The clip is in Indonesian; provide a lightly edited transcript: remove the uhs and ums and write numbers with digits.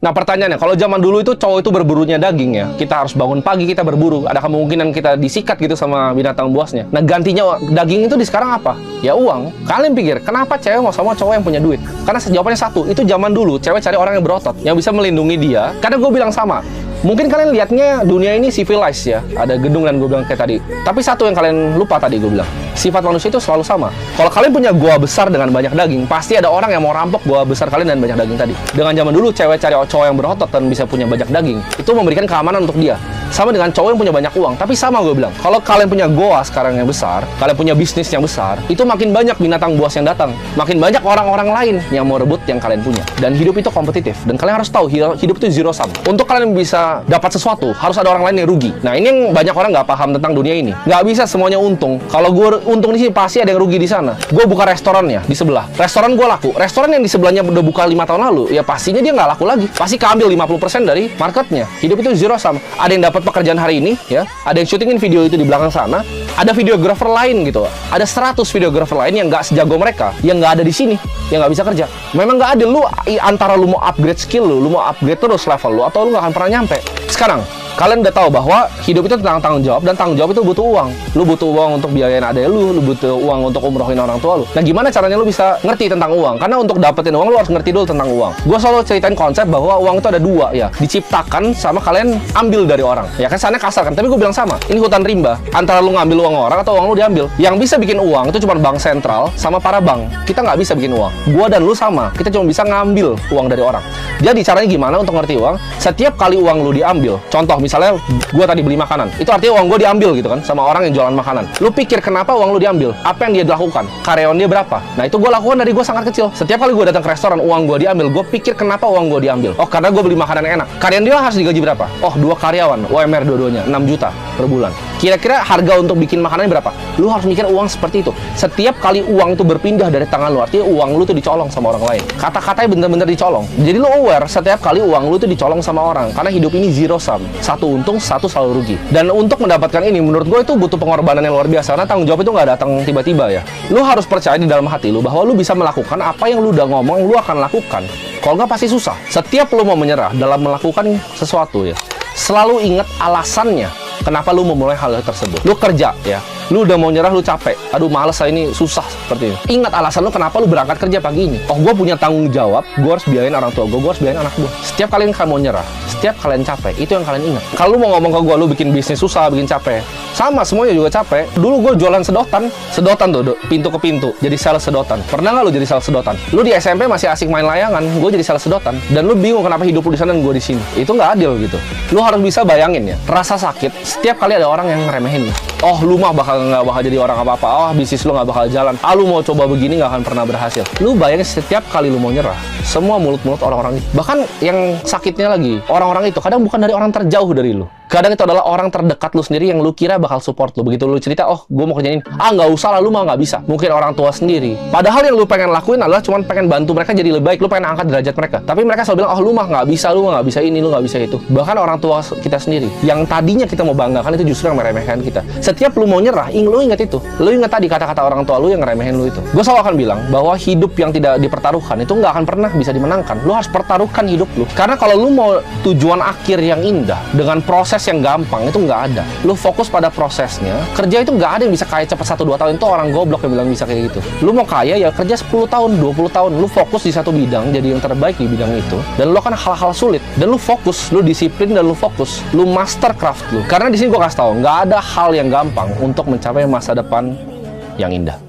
Nah pertanyaannya, kalau zaman dulu itu cowok itu berburunya daging ya, kita harus bangun pagi, kita berburu, ada kemungkinan kita disikat gitu sama binatang buasnya. Nah gantinya daging itu di sekarang apa? Ya uang. Kalian pikir, kenapa cewek mau sama cowok yang punya duit? Karena jawabannya satu, itu zaman dulu cewek cari orang yang berotot, yang bisa melindungi dia. Karena gue bilang sama, mungkin kalian lihatnya dunia ini civilized ya, ada gedung dan gue bilang kayak tadi. Tapi satu yang kalian lupa tadi gue bilang, sifat manusia itu selalu sama. Kalau kalian punya gua besar dengan banyak daging, pasti ada orang yang mau rampok gua besar kalian dan banyak daging tadi. Dengan zaman dulu cewek cari cowok yang berotot dan bisa punya banyak daging, itu memberikan keamanan untuk dia. Sama dengan cowok yang punya banyak uang. Tapi sama gue bilang, kalau kalian punya goa sekarang yang besar, kalian punya bisnis yang besar, itu makin banyak binatang buas yang datang, makin banyak orang-orang lain yang mau rebut yang kalian punya. Dan hidup itu kompetitif, dan kalian harus tahu hidup itu zero sum. Untuk kalian bisa dapat sesuatu, harus ada orang lain yang rugi. Nah ini yang banyak orang nggak paham tentang dunia ini. Nggak bisa semuanya untung. Kalau gue untung di sini, pasti ada yang rugi di sana. Gue buka restorannya di sebelah, restoran gue laku. Restoran yang di sebelahnya udah buka 5 tahun lalu, ya pastinya dia nggak laku lagi. Pasti keambil 50% dari marketnya. Hidup itu zero sum. Ada yang dapat pekerjaan hari ini, ya. Ada yang syutingin video itu di belakang sana. Ada videografer lain gitu. Ada 100 videografer lain yang nggak sejago mereka, yang nggak ada di sini, yang nggak bisa kerja. Memang nggak ada. Lu antara lu mau upgrade skill lu mau upgrade terus level lu, atau lu nggak akan pernah nyampe. Sekarang kalian udah tahu bahwa hidup itu tentang tanggung jawab, dan tanggung jawab itu butuh uang. Lu butuh uang untuk biayain adek lu butuh uang untuk umrohin orang tua lu. Nah gimana caranya lu bisa ngerti tentang uang? Karena untuk dapetin uang, lu harus ngerti dulu tentang uang. Gue selalu ceritain konsep bahwa uang itu ada dua ya, diciptakan sama kalian ambil dari orang. Ya kesannya kasar kan, tapi gue bilang sama. Ini hutan rimba, antara lu ngambil uang orang atau uang lu diambil. Yang bisa bikin uang itu cuma bank sentral sama para bank. Kita nggak bisa bikin uang. Gue dan lu sama, kita cuma bisa ngambil uang dari orang. Jadi caranya gimana untuk ngerti uang? Setiap kali uang lu diambil, contoh misalnya gue tadi beli makanan, itu artinya uang gue diambil gitu kan sama orang yang jualan makanan. Lu pikir kenapa uang lu diambil? Apa yang dia lakukan? Karyawan dia berapa? Nah itu gue lakukan dari gue sangat kecil. Setiap kali gue datang ke restoran, uang gue diambil, gue pikir kenapa uang gue diambil? Oh karena gue beli makanan yang enak. Karyawan dia harus digaji berapa? Oh 2 karyawan, UMR dua-duanya 6 juta per bulan. Kira-kira harga untuk bikin makanannya berapa? Lu harus mikir uang seperti itu. Setiap kali uang itu berpindah dari tangan lu, artinya uang lu tuh dicolong sama orang lain. Kata-katanya bener-bener dicolong. Jadi lu aware setiap kali uang lu tuh dicolong sama orang. Karena hidup ini zero sum. Satu untung, satu selalu rugi. Dan untuk mendapatkan ini, menurut gue itu butuh pengorbanan yang luar biasa. Karena tanggung jawab itu nggak datang tiba-tiba ya. Lu harus percaya di dalam hati lu bahwa lu bisa melakukan apa yang lu udah ngomong, lu akan lakukan. Kalau nggak pasti susah. Setiap lu mau menyerah dalam melakukan sesuatu ya, selalu ingat alasannya. Kenapa lu memulai hal tersebut? Lu kerja ya, lu udah mau nyerah, lu capek. Aduh males lah, ini susah seperti ini. Ingat alasan lu kenapa lu berangkat kerja pagi ini. Oh gue punya tanggung jawab, gue harus biayain orang tua gue harus biayain anak gue. Setiap kalian mau nyerah, setiap kalian capek, itu yang kalian ingat. Kalau lu mau ngomong ke gue, lu bikin bisnis susah, bikin capek, sama semuanya juga capek. Dulu gue jualan sedotan tuh, pintu ke pintu, jadi sales sedotan. Pernah nggak lu jadi sales sedotan? Lu di SMP masih asik main layangan, gue jadi sales sedotan. Dan lu bingung kenapa hidup lu di sana dan gue di sini. Itu nggak adil gitu. Lu harus bisa bayangin ya, rasa sakit setiap kali ada orang yang ngeremehin lu. Oh lu mah nggak bakal jadi orang apa-apa. Oh bisnis lu nggak bakal jalan. Ah lu mau coba begini nggak akan pernah berhasil. Lu bayangin setiap kali lu mau nyerah, semua mulut-mulut orang-orang itu. Bahkan yang sakitnya lagi, orang-orang itu kadang bukan dari orang terjauh dari lu. Kadang itu adalah orang terdekat lu sendiri yang lu kira bakal support lu. Begitu lu cerita, oh gue mau kerjain, nggak usah lah, lu mah nggak bisa. Mungkin orang tua sendiri. Padahal yang lu pengen lakuin adalah cuma pengen bantu mereka jadi lebih baik. Lu pengen angkat derajat mereka. Tapi mereka selalu bilang, oh lu mah nggak bisa, lu mah nggak bisa ini, lu nggak bisa itu. Bahkan orang tua kita sendiri, yang tadinya kita mau banggakan, itu justru yang meremehkan kita. Setiap lu mau nyerah, lu ingat itu. Lu ingat tadi kata-kata orang tua lu yang ngeremehin lu itu. Gue selalu akan bilang bahwa hidup yang tidak dipertaruhkan itu nggak akan pernah bisa dimenangkan. Lu harus pertaruhkan hidup lu. Karena kalau lu mau tujuan akhir yang indah dengan proses yang gampang, itu nggak ada. Lu fokus pada prosesnya. Kerja itu nggak ada yang bisa kaya cepat 1-2 tahun. Itu orang goblok yang bilang bisa kayak gitu. Lu mau kaya ya kerja 10 tahun, 20 tahun. Lu fokus di satu bidang, jadi yang terbaik di bidang itu. Dan lu akan hal-hal sulit. Dan lu fokus, lu disiplin dan lu fokus. Lu master craft lu. Karena di sini gue kasih tau, nggak ada hal yang gampang untuk mencapai masa depan yang indah.